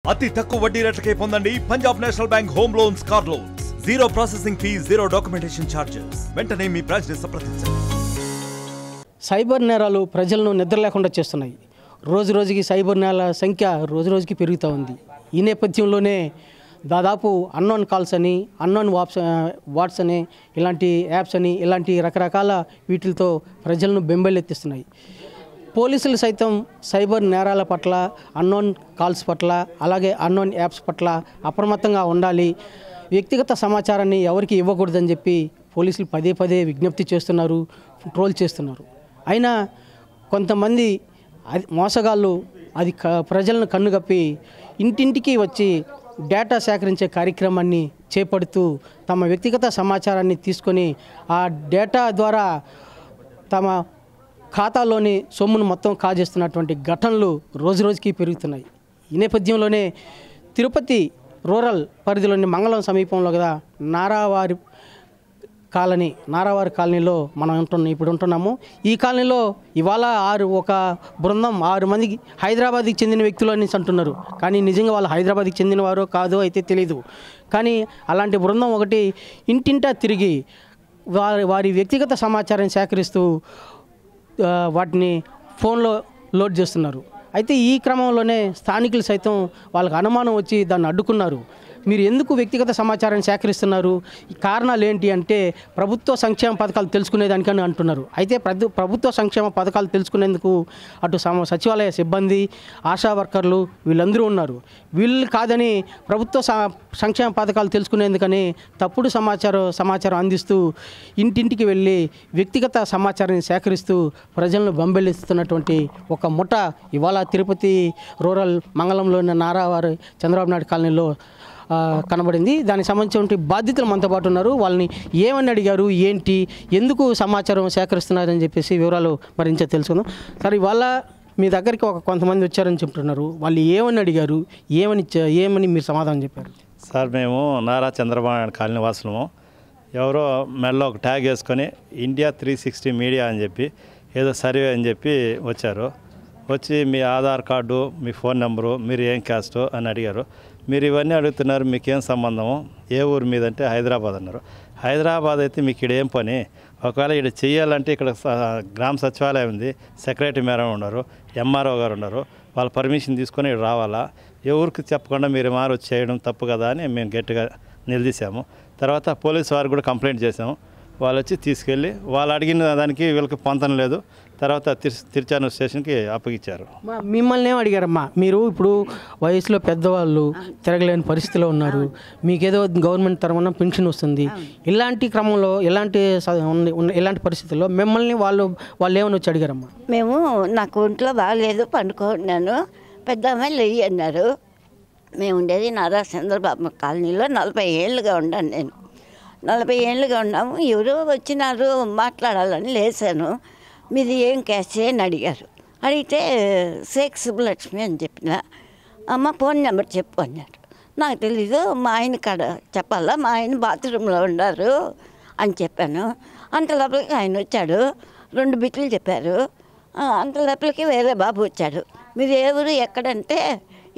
అతి తక్కువ వడ్డీ రేట్లకే పొందండి Punjab national bank home loans, car loans. Zero processing fee, zero documentation charges. వెంటనే మీ బ్రాంచ్ ని సంప్రదించండి. సైబర్ నేరాలు ప్రజలను నిద్ర లేకుండా చేస్తున్నాయి. రోజు రోజుకి సైబర్ నేరాల సంఖ్య రోజు రోజుకి పెరుగుతూ ఉంది. ఈ నేపథ్యంలోనే దాదాపు అన్నోన్ కాల్స్ అని, అన్నోన్ వాట్స్ అని, ఇలాంటి యాప్స్ అని, ఇలాంటి రకరకాల వీటితో ప్రజలను బెంబేలెత్తిస్తున్నాయి. పోలీసులు సైతం సైబర్ నేరాల పట్ల, అన్నోన్ కాల్స్ పట్ల, అలాగే అన్నోన్ యాప్స్ పట్ల అప్రమత్తంగా ఉండాలి. వ్యక్తిగత సమాచారాన్ని ఎవరికి ఇవ్వకూడదని చెప్పి పోలీసులు పదే పదే విజ్ఞప్తి చేస్తున్నారు, ట్రోల్ చేస్తున్నారు. అయినా కొంతమంది మోసగాళ్ళు అది ప్రజలను కన్నుగప్పి ఇంటింటికి వచ్చి డేటా సేకరించే కార్యక్రమాన్ని చేపడుతూ తమ వ్యక్తిగత సమాచారాన్ని తీసుకొని ఆ డేటా ద్వారా తమ ఖాతాలోని సొమ్మును మొత్తం కాజేస్తున్నటువంటి ఘటనలు రోజు రోజుకి పెరుగుతున్నాయి. ఈ నేపథ్యంలోనే తిరుపతి రూరల్ పరిధిలోని మంగళం సమీపంలో కదా నారావారి కాలనీలో మనం ఇప్పుడు ఉంటున్నాము. ఈ కాలనీలో ఇవాళ ఒక బృందం 6 మందికి హైదరాబాద్కి చెందిన వ్యక్తులు అనేసి అంటున్నారు. కానీ నిజంగా వాళ్ళు హైదరాబాద్కి చెందినవారో కాదో అయితే తెలియదు. కానీ అలాంటి బృందం ఒకటి ఇంటింటా తిరిగి వారి వ్యక్తిగత సమాచారాన్ని సేకరిస్తూ వాటిని ఫోన్లో లోడ్ చేస్తున్నారు. అయితే ఈ క్రమంలోనే స్థానికులు సైతం వాళ్ళకి అనుమానం వచ్చి దాన్ని అడ్డుకున్నారు. మీరు ఎందుకు వ్యక్తిగత సమాచారాన్ని సేకరిస్తున్నారు, ఈ కారణాలు ఏంటి అంటే ప్రభుత్వ సంక్షేమ పథకాలు తెలుసుకునేదానికని అంటున్నారు. అయితే ప్రభుత్వ సంక్షేమ పథకాలు తెలుసుకునేందుకు అటు సచివాలయ సిబ్బంది, ఆశా వర్కర్లు వీళ్ళందరూ ఉన్నారు. వీళ్ళు కాదని ప్రభుత్వ సంక్షేమ పథకాలు తెలుసుకునేందుకని తప్పుడు సమాచారం అందిస్తూ ఇంటింటికి వెళ్ళి వ్యక్తిగత సమాచారాన్ని సేకరిస్తూ ప్రజలను బెంబేలెత్తుతున్నటువంటి ఒక ముఠ ఇవాళ తిరుపతి రూరల్ మంగళంలోని నారావారి చంద్రబాబు నాయుడు కాలనీలో కనబడింది. దానికి సంబంధించిన బాధ్యతలు మనతో పాటు ఉన్నారు. వాళ్ళని ఏమని అడిగారు, ఏంటి, ఎందుకు సమాచారం సేకరిస్తున్నారని చెప్పేసి వివరాలు మరింత తెలుసుకుందాం. సరే, ఇవాళ మీ దగ్గరికి కొంతమంది వచ్చారని చెప్తున్నారు. వాళ్ళు ఏమని అడిగారు, ఏమని మీరు సమాధానం చెప్పారు? సార్, మేము నారా చంద్రబాబు నాయుడు కాలనీ వాసులము. ఎవరో మెడలో ఒక ట్యాగ్ వేసుకొని ఇండియా 360 మీడియా అని చెప్పి ఏదో సర్వే అని చెప్పి వచ్చారు. వచ్చి మీ ఆధార్ కార్డు, మీ ఫోన్ నెంబరు, మీరు ఏం క్యాస్టో అని అడిగారు. మీరు ఇవన్నీ అడుగుతున్నారు, మీకేం సంబంధము, ఏ ఊరు మీద అంటే హైదరాబాద్ అన్నారు. హైదరాబాద్ అయితే మీకు ఇక్కడ ఏం పని? ఒకవేళ ఇక్కడ చేయాలంటే ఇక్కడ గ్రామ సచివాలయం ఉంది, సెక్రటరీ మేడం ఉన్నారు, ఎంఆర్ఓ గారు ఉన్నారు. వాళ్ళ పర్మిషన్ తీసుకొని ఇక్కడ రావాలా? ఏ ఊరికి చెప్పకుండా మీరు వచ్చి చేయడం తప్పు కదా అని మేము గట్టిగా నిలదీశాము. తర్వాత పోలీసు వారికి కూడా కంప్లైంట్ చేసాము. వాళ్ళు వచ్చి తీసుకెళ్ళి వాళ్ళు అడిగిన దానికి వీళ్ళకి పొంతన లేదు. తర్వాత తిరుచానూరు స్టేషన్కి అప్పగించారు. మిమ్మల్ని ఏం అడిగారమ్మా? మీరు ఇప్పుడు వయసులో పెద్దవాళ్ళు, తిరగలేని పరిస్థితిలో ఉన్నారు, మీకేదో గవర్నమెంట్ తరఫున పెన్షన్ వస్తుంది. ఇలాంటి క్రమంలో ఇలాంటి పరిస్థితుల్లో మిమ్మల్ని వాళ్ళు ఏమని వచ్చి అడిగారమ్మా? మేము నాకు ఒంట్లో బాగాలేదు, పండుకున్నాను, పెద్ద అమ్మాయి లేయి అన్నారు. మేము ఉండేది నారా చంద్రబాబు కాలనీలో 40 ఏళ్ళుగా ఉన్నాను. నేను 40 ఏళ్ళుగా ఉన్నాము. ఎవరో వచ్చినారు, మాట్లాడాలని లేచాను. మీది ఏం క్యాష్ అని అడిగారు. అడిగితే షేక్ సుబ్బలక్ష్మి అని చెప్పిన. అమ్మ ఫోన్ నెంబర్ చెప్పు అన్నారు. నాకు తెలీదు, మా ఆయన కాడ చెప్పాలా, మా ఆయన బాత్రూంలో ఉన్నారు అని చెప్పాను. అంత లోపలికి ఆయన వచ్చాడు, 2 బిట్లు చెప్పారు. అంత లోపలికి వేరే బాబు వచ్చాడు. మీరు ఎవరు ఎక్కడంటే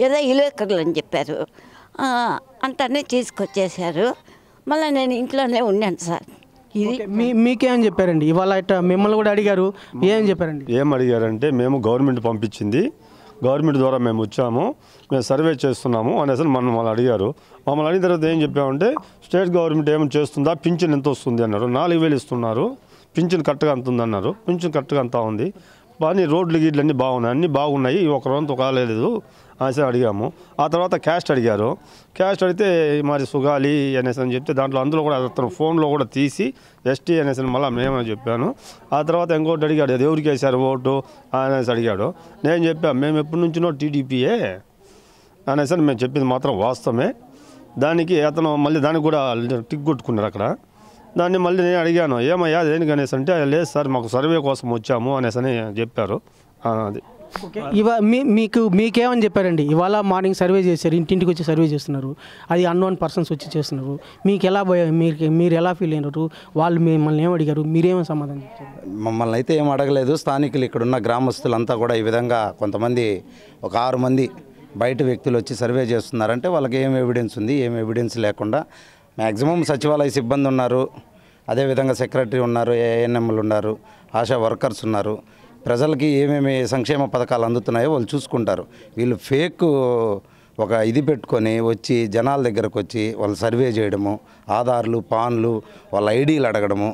ఏదో ఇలేకర్లు అని చెప్పారు. అంతనే తీసుకొచ్చేసారు. మళ్ళీ నేను ఇంట్లోనే ఉన్నాను సార్. ఇది మీకేమని చెప్పారండి? ఇవాళ మిమ్మల్ని కూడా అడిగారు, ఏం చెప్పారండి? ఏం అడిగారంటే, మేము గవర్నమెంట్ పంపించింది, గవర్నమెంట్ ద్వారా మేము వచ్చాము, మేము సర్వే చేస్తున్నాము అనేసి వాళ్ళు అడిగారు. మమ్మల్ని అడిగిన తర్వాత ఏం చెప్పామంటే, స్టేట్ గవర్నమెంట్ ఏమైనా చేస్తుందా, పింఛన్ ఎంత వస్తుంది అన్నారు. 4,000 ఇస్తున్నారు, పింఛన్ కరెక్ట్గా అంత ఉంది అన్నారు. పింఛన్ కరెక్ట్గా అంతా ఉంది, బాగా రోడ్లు గీడ్లు అన్నీ బాగున్నాయి, అన్నీ బాగున్నాయి, ఒక రోజు కాలేదు అనేసి అడిగాము. ఆ తర్వాత క్యాస్ట్ అడిగారు. క్యాస్ట్ అడిగితే మరి సుగాలి అనేసి అని చెప్తే అందులో కూడా అతను ఫోన్లో కూడా తీసి ఎస్టీ అనేసి మళ్ళీ మేమని చెప్పాను. ఆ తర్వాత ఇంకోటి అడిగాడు, అది ఎవరికి వేశారు ఓటు అనేసి అడిగాడు. నేను చెప్పాను, మేము ఎప్పటి నుంచినో టీడీపీయే అనేసి మేము చెప్పింది మాత్రం వాస్తవమే. దానికి అతను మళ్ళీ దానికి కూడా టిక్ కొట్టుకున్నారు అక్కడ. దాన్ని మళ్ళీ నేను అడిగాను, ఏమయ్యా దేనికి అనేసి అంటే, లేదు సార్ మాకు సర్వే కోసం వచ్చాము అనేసి అని చెప్పారు. అది మీకేమని చెప్పారండి? ఇవాళ మార్నింగ్ సర్వే చేశారు, ఇంటింటికి వచ్చి సర్వే చేస్తున్నారు, అది అన్నోన్ పర్సన్స్ వచ్చి చేస్తున్నారు. మీకు ఎలా మీరు ఎలా ఫీల్ అయినారు? వాళ్ళు మిమ్మల్ని ఏం అడిగారు, మీరేమో సమాధానం చెప్పారు? మమ్మల్ని అయితే ఏం అడగలేదు. స్థానికులు ఇక్కడున్న గ్రామస్తులంతా కూడా ఈ విధంగా కొంతమంది ఒక 6 మంది బయట వ్యక్తులు వచ్చి సర్వే చేస్తున్నారంటే వాళ్ళకి ఏం ఎవిడెన్స్ ఉంది, ఏం ఎవిడెన్స్ లేకుండా మ్యాక్సిమం సచివాలయ సిబ్బంది ఉన్నారు, అదేవిధంగా సెక్రటరీ ఉన్నారు, ఏఎన్ఎంలు ఉన్నారు, ఆశా వర్కర్స్ ఉన్నారు. ప్రజలకి ఏమేమి సంక్షేమ పథకాలు అందుతున్నాయో వాళ్ళు చూసుకుంటారు. వీళ్ళు ఫేక్ ఒక ఇది పెట్టుకొని వచ్చి జనాల దగ్గరకు వచ్చి వాళ్ళు సర్వే చేయడము, ఆధార్లు, పాన్లు, వాళ్ళ ఐడీలు అడగడము,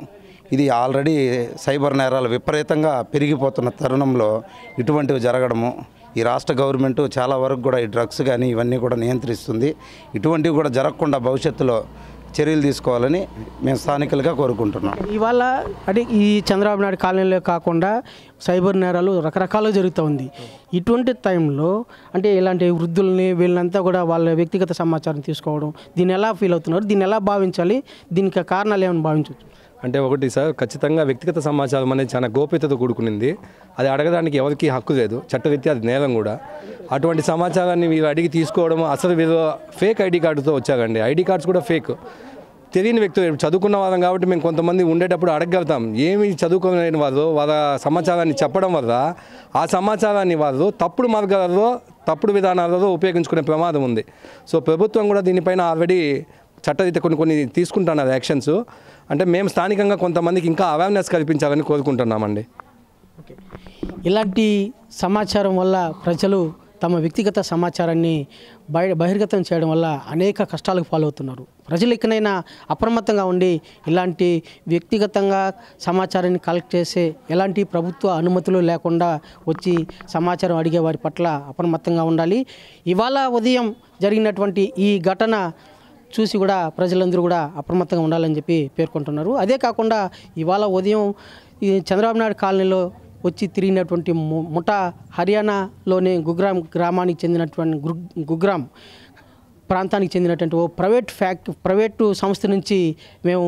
ఇది ఆల్రెడీ సైబర్ నేరాలు విపరీతంగా పెరిగిపోతున్న తరుణంలో ఇటువంటివి జరగడము. ఈ రాష్ట్ర గవర్నమెంట్ చాలా వరకు కూడా ఈ డ్రగ్స్ కానీ ఇవన్నీ కూడా నియంత్రిస్తుంది. ఇటువంటివి కూడా జరగకుండా భవిష్యత్తులో చర్యలు తీసుకోవాలని మేము స్థానికులుగా కోరుకుంటున్నాం. ఇవాళ అంటే ఈ చంద్రబాబు నాయుడు కాలనీలో కాకుండా సైబర్ నేరాలు రకరకాలుగా జరుగుతూ ఉంది. ఇటువంటి టైంలో అంటే ఇలాంటి వృద్ధుల్ని వీళ్ళంతా కూడా వాళ్ళ వ్యక్తిగత సమాచారం తీసుకోవడం, దీన్ని ఎలా ఫీల్ అవుతున్నారు, దీన్ని ఎలా భావించాలి, దీనికి కారణాలు ఏమైనా భావించవచ్చు? అంటే ఒకటి సార్, ఖచ్చితంగా వ్యక్తిగత సమాచారం అనేది చాలా గోప్యతతో కూడుకునింది. అది అడగడానికి ఎవరికి హక్కు లేదు, చట్టరీత్యా అది నేరం కూడా. అటువంటి సమాచారాన్ని వీరు అడిగి తీసుకోవడం, అసలు వీరు ఫేక్ ఐడి కార్డుతో వచ్చారండి. ఐడి కార్డ్స్ కూడా ఫేక్. తెలియని వ్యక్తులు, చదువుకున్న వాళ్ళం కాబట్టి మేము కొంతమంది ఉండేటప్పుడు అడగలుగుతాం. ఏమి చదువుకోలేని వారు వాళ్ళ సమాచారాన్ని చెప్పడం వల్ల ఆ సమాచారాన్ని వారు తప్పుడు మార్గాలలో, తప్పుడు విధానాలలో ఉపయోగించుకునే ప్రమాదం ఉంది. సో ప్రభుత్వం కూడా దీనిపైన ఆల్రెడీ చట్టరీత్యా కొన్ని తీసుకుంటున్నారు యాక్షన్స్. అంటే మేము స్థానికంగా కొంతమందికి ఇంకా అవేర్నెస్ కల్పించాలని కోరుకుంటున్నామండి. ఇలాంటి సమాచారం వల్ల ప్రజలు తమ వ్యక్తిగత సమాచారాన్ని బహిర్గతం చేయడం వల్ల అనేక కష్టాలకు పాలవుతున్నారు. ప్రజలు ఇకనైనా అప్రమత్తంగా ఉండి ఇలాంటి వ్యక్తిగతంగా సమాచారాన్ని కలెక్ట్ చేసే ఎలాంటి ప్రభుత్వ అనుమతులు లేకుండా వచ్చి సమాచారం అడిగే వారి పట్ల అప్రమత్తంగా ఉండాలి. ఇవాళ ఉదయం జరిగినటువంటి ఈ ఘటన చూసి కూడా ప్రజలందరూ కూడా అప్రమత్తంగా ఉండాలని చెప్పి పేర్కొంటున్నారు. అదే కాకుండా ఇవాళ ఉదయం ఈ చంద్రబాబు నాయుడు కాలనీలో వచ్చి తిరిగినటువంటి ముఠా హర్యానాలోని గుగ్రామ్ గ్రామానికి చెందినటువంటి గుగ్రామ్ ప్రాంతానికి చెందినటువంటి ఓ ప్రైవేటు సంస్థ నుంచి మేము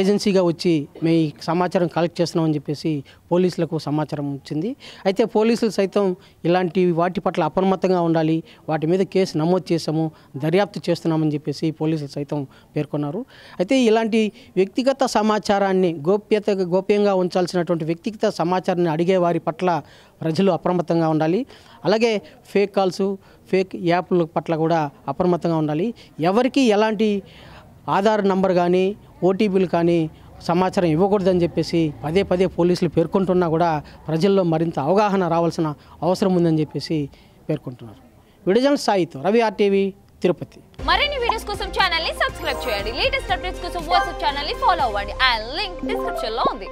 ఏజెన్సీగా వచ్చి మేము ఈ సమాచారం కలెక్ట్ చేస్తున్నామని చెప్పేసి పోలీసులకు సమాచారం వచ్చింది. అయితే పోలీసులు సైతం ఇలాంటి వాటి పట్ల అప్రమత్తంగా ఉండాలి, వాటి మీద కేసు నమోదు చేసాము, దర్యాప్తు చేస్తున్నామని చెప్పేసి పోలీసులు సైతం పేర్కొన్నారు. అయితే ఇలాంటి వ్యక్తిగత సమాచారాన్ని గోప్యంగా ఉంచాల్సినటువంటి వ్యక్తిగత సమాచారాన్ని అడిగే వారి పట్ల ప్రజలు అప్రమత్తంగా ఉండాలి. అలాగే ఫేక్ కాల్స్, ఫేక్ యాప్ల పట్ల కూడా అప్రమత్తంగా ఉండాలి. ఎవరికి ఎలాంటి ఆధార్ నంబర్ కానీ ఓటీపీలు కానీ సమాచారం ఇవ్వకూడదని చెప్పేసి పదే పోలీసులు పేర్కొంటున్నా కూడా ప్రజల్లో మరింత అవగాహన రావాల్సిన అవసరం ఉందని చెప్పేసి పేర్కొంటున్నారు. వీడియో సాయితో రవి, RTV, తిరుపతి. మరిన్ని వీడియోస్ కోసం ఛానల్ ని సబ్స్క్రైబ్ చేయండి. లేటెస్ట్ అప్డేట్స్ కోసం వాట్సాప్ ఛానల్ ని ఫాలో అవ్వండి. ఆ లింక్ డిస్క్రిప్షన్ లో ఉంది.